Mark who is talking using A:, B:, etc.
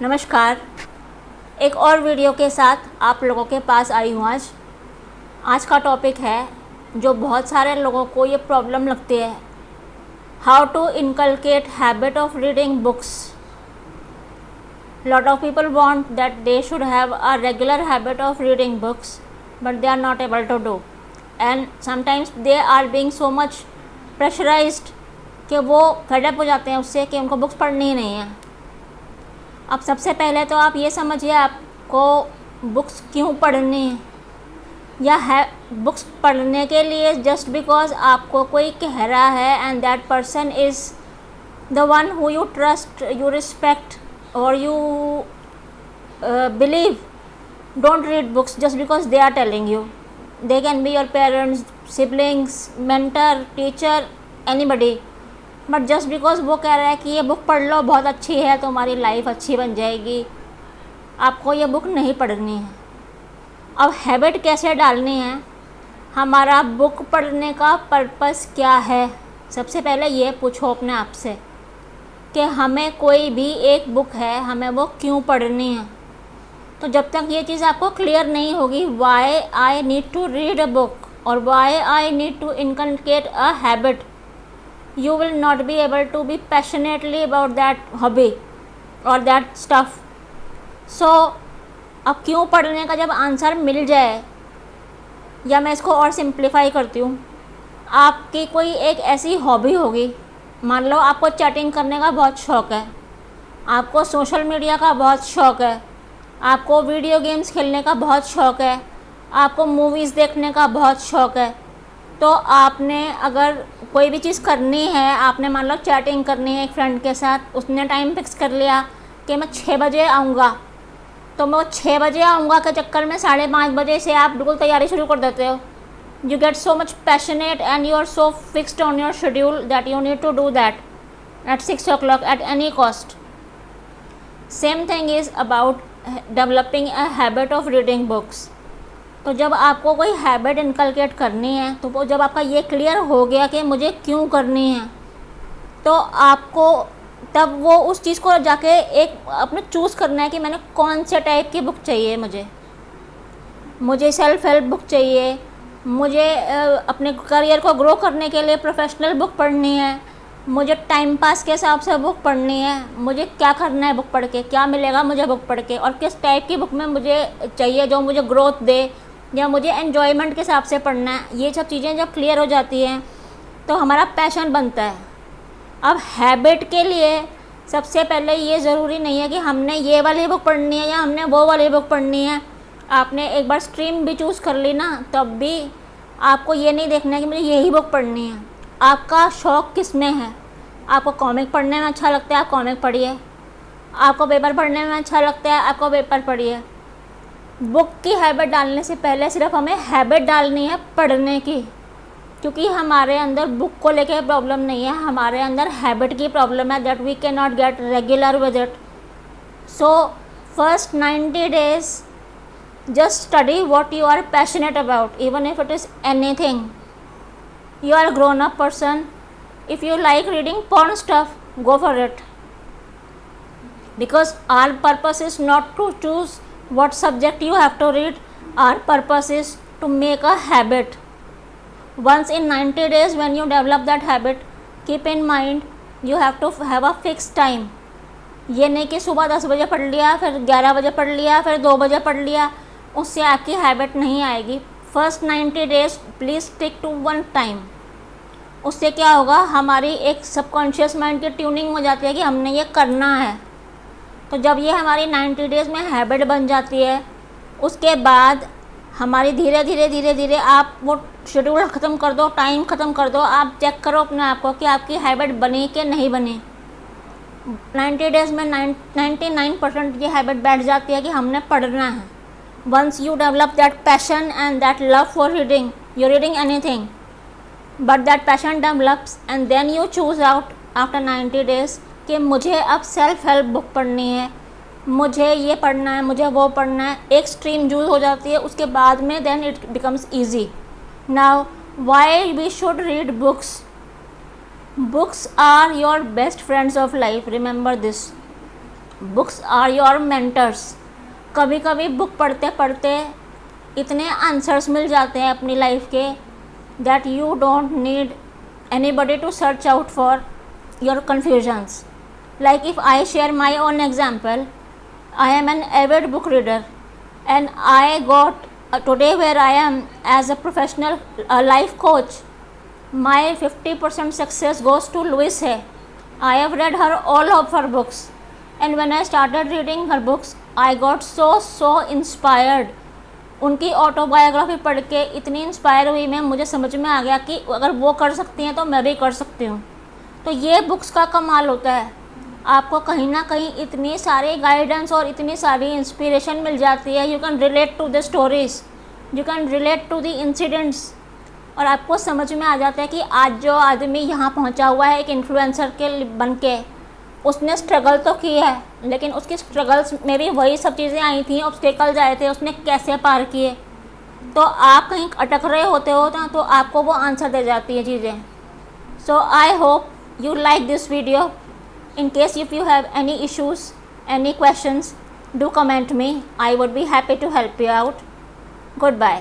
A: नमस्कार। एक और वीडियो के साथ आप लोगों के पास आई हूँ। आज का टॉपिक है जो बहुत सारे लोगों को ये प्रॉब्लम लगती है, how to inculcate habit of reading books. Lot of people want that they should have a regular habit of reading books but they are not able to do, and sometimes they are being so much pressurised कि वो fed up हो जाते हैं उससे कि उनको books पढ़नी ही नहीं है। अब सबसे पहले तो आप ये समझिए आपको बुक्स क्यों पढ़नी है, या है बुक्स पढ़ने के लिए जस्ट बिकॉज आपको कोई कह रहा है and that person is the one who you trust, you respect और you believe. Don't read books just because they are telling you. They can be your parents, siblings, mentor, teacher, anybody, but just because वो कह रहा है कि ये book पढ़ लो, बहुत अच्छी है, तुम्हारी लाइफ अच्छी बन जाएगी, आपको ये बुक नहीं पढ़नी है। अब हैबिट कैसे डालनी है, हमारा बुक पढ़ने का पर्पस क्या है, सबसे पहले ये पूछो अपने आप से कि हमें कोई भी एक बुक है, हमें वो क्यों पढ़नी है। तो जब तक ये चीज़ आपको क्लियर नहीं होगी, why I need to read a book और why I need to inculcate a habit, you will not be able to be passionately about that hobby or that stuff. So अब क्यों पढ़ने का जब आंसर मिल जाए, या मैं इसको और सिंप्लीफाई करती हूँ, आपकी कोई एक ऐसी हॉबी होगी, मान लो आपको चैटिंग करने का बहुत शौक़ है, आपको सोशल मीडिया का बहुत शौक़ है, आपको वीडियो गेम्स खेलने का बहुत शौक़ है, आपको मूवीज़ देखने का बहुत शौक़ है। तो आपने अगर कोई भी चीज़ करनी है, आपने मान लो चैटिंग करनी है एक फ्रेंड के साथ, उसने टाइम फिक्स कर लिया कि मैं 6 बजे आऊँगा, तो मैं 6 बजे आऊँगा के चक्कर में 5:30 बजे से आप बिल्कुल तैयारी शुरू कर देते हो। You get so much passionate and you are so fixed on your schedule that you need to do that at 6 o'clock at any cost. Same thing is about developing a habit of reading books. तो जब आपको कोई habit inculcate करनी है, तो वो जब आपका ये क्लियर हो गया कि मुझे क्यों करनी है, तो आपको तब वो उस चीज़ को जाके एक अपने चूज़ करना है कि मैंने कौन से टाइप की बुक चाहिए। मुझे सेल्फ हेल्प बुक चाहिए, मुझे अपने करियर को ग्रो करने के लिए प्रोफेशनल बुक पढ़नी है, मुझे टाइम पास के हिसाब से बुक पढ़नी है, मुझे क्या करना है बुक पढ़ के, क्या मिलेगा मुझे बुक पढ़ के, और किस टाइप की बुक में मुझे चाहिए जो मुझे ग्रोथ दे या मुझे एन्जॉयमेंट के हिसाब से पढ़ना है। ये सब चीज़ें जब क्लियर हो जाती हैं तो हमारा पैशन बनता है। अब हैबिट के लिए सबसे पहले ये ज़रूरी नहीं है कि हमने ये वाली बुक पढ़नी है या हमने वो वाली बुक पढ़नी है। आपने एक बार स्ट्रीम भी चूज़ कर ली ना, तब भी आपको ये नहीं देखना है कि मुझे यही बुक पढ़नी है। आपका शौक़ किस में है? आपको कॉमिक पढ़ने में अच्छा लगता है, आप कॉमिक पढ़िए। आपको पेपर पढ़ने में अच्छा लगता है, आपको पेपर पढ़िए। बुक की हैबिट डालने से पहले सिर्फ हमें हैबिट डालनी है पढ़ने की, क्योंकि हमारे अंदर बुक को लेके प्रॉब्लम नहीं है, हमारे अंदर हैबिट की प्रॉब्लम है that we can not get regular with it. So first 90 days just study what you are passionate about, even if it is anything. You are a grown up person. If you like reading porn stuff, go for it, because our purpose is not to choose what subject you have to read. Our purpose is to make a habit. Once in 90 days when you develop that habit, keep in mind you have to have a fixed time. ये नहीं कि सुबह 10 बजे पढ़ लिया, फिर 11 बजे पढ़ लिया, फिर 2 बजे पढ़ लिया, उससे आपकी हैबिट नहीं आएगी। First 90 days please stick to one time. उससे क्या होगा, हमारी एक सबकॉन्शियस माइंड की ट्यूनिंग हो जाती है कि हमने ये करना है। तो जब ये हमारी 90 days में हैबिट बन जाती है, उसके बाद हमारी धीरे धीरे आप वो शेड्यूल ख़त्म कर दो, टाइम ख़त्म कर दो, आप चेक करो अपने आप को कि आपकी हैबिट बनी कि नहीं बनी। 90 days में 99% ये हैबिट बैठ जाती है कि हमने पढ़ना है। Once you develop that passion and that love for reading, you reading anything, but that passion develops and then you choose out after 90 days कि मुझे अब सेल्फ हेल्प बुक पढ़नी है, मुझे ये पढ़ना है, मुझे वो पढ़ना है। एक स्ट्रीम चूज हो जाती है, उसके बाद में then it becomes easy. Now why we should read books? Books are your best friends of life. Remember this. Books are your mentors. कभी कभी बुक पढ़ते पढ़ते इतने आंसर्स मिल जाते हैं अपनी लाइफ के that you don't need anybody to search out for your confusions. Like if I share my own example, I am an avid book reader and I got today where I am as a professional life coach. My 50% success goes to Louise Hay. I have read her all of her books and when I started reading her books I got so inspired. उनकी autobiography पढ़ के इतनी inspire हुई मैं, मुझे समझ में आ गया कि अगर वो कर सकती हैं तो मैं भी कर सकती हूँ। तो ये बुक्स का कमाल होता है, आपको कहीं ना कहीं इतनी सारी गाइडेंस और इतनी सारी इंस्पिरेशन मिल जाती है। You can relate to the stories, you can relate to the incidents, और आपको समझ में आ जाता है कि आज जो आदमी यहाँ पहुँचा हुआ है एक इन्फ्लुएंसर के बन के, उसने स्ट्रगल तो की है लेकिन उसकी स्ट्रगल्स में भी वही सब चीज़ें आई थी, ऑब्स्टेकल्स आए थे, उसने कैसे पार किए। तो आप कहीं अटक रहे होते हो ना तो आपको वो आंसर दे जाती है चीज़ें। So I hope you like this video. In case if you have any issues, any questions, do comment me. I would be happy to help you out. Goodbye.